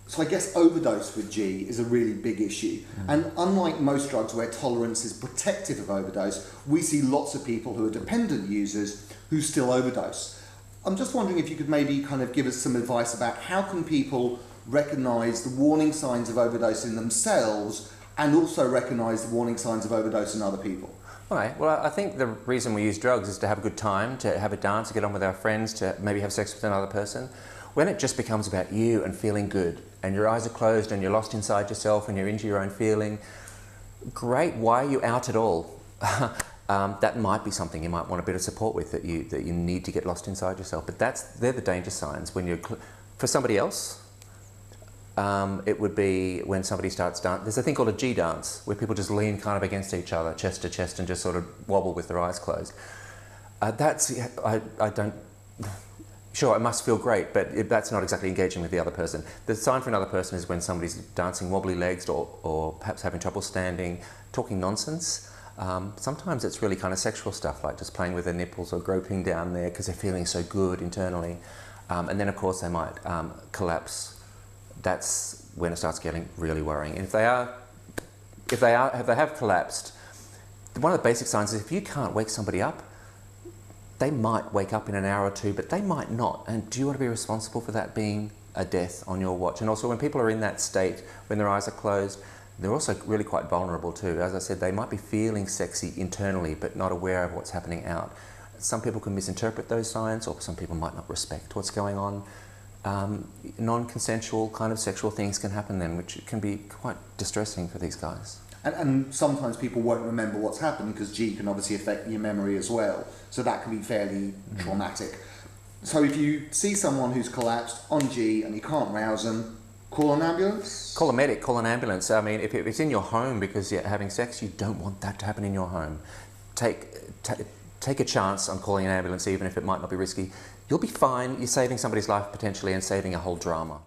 So I guess overdose with G is a really big issue. And unlike most drugs where tolerance is protective of overdose, we see lots of people who are dependent users who still overdose. I'm just wondering if you could maybe kind of give us some advice about how can people recognise the warning signs of overdose in themselves and also recognise the warning signs of overdose in other people? Right. Well, I think the reason we use drugs is to have a good time, to have a dance, to get on with our friends, to maybe have sex with another person. When it just becomes about you and feeling good, and your eyes are closed and you're lost inside yourself and you're into your own feeling, great, why are you out at all? That might be something you might want a bit of support with, that you need to get lost inside yourself. But they're the danger signs. When you're for somebody else, it would be when somebody starts dancing. There's a thing called a G dance, where people just lean kind of against each other, chest to chest, and just sort of wobble with their eyes closed. I don't. Sure, it must feel great, but that's not exactly engaging with the other person. The sign for another person is when somebody's dancing wobbly legs or perhaps having trouble standing, talking nonsense. Sometimes it's really kind of sexual stuff, like just playing with their nipples or groping down there because they're feeling so good internally. And then, of course, they might collapse. That's when it starts getting really worrying. And if they have collapsed, one of the basic signs is if you can't wake somebody up, they might wake up in an hour or two, but they might not. And do you want to be responsible for that being a death on your watch? And also when people are in that state, when their eyes are closed, they're also really quite vulnerable too. As I said, they might be feeling sexy internally, but not aware of what's happening out. Some people can misinterpret those signs, or some people might not respect what's going on. Non-consensual kind of sexual things can happen then, which can be quite distressing for these guys. And sometimes people won't remember what's happened because G can obviously affect your memory as well. So that can be fairly traumatic. So if you see someone who's collapsed on G and you can't rouse them, call an ambulance? Call a medic, call an ambulance. I mean, if it's in your home because you're having sex, you don't want that to happen in your home. Take a chance on calling an ambulance, even if it might not be risky. You'll be fine. You're saving somebody's life potentially and saving a whole drama.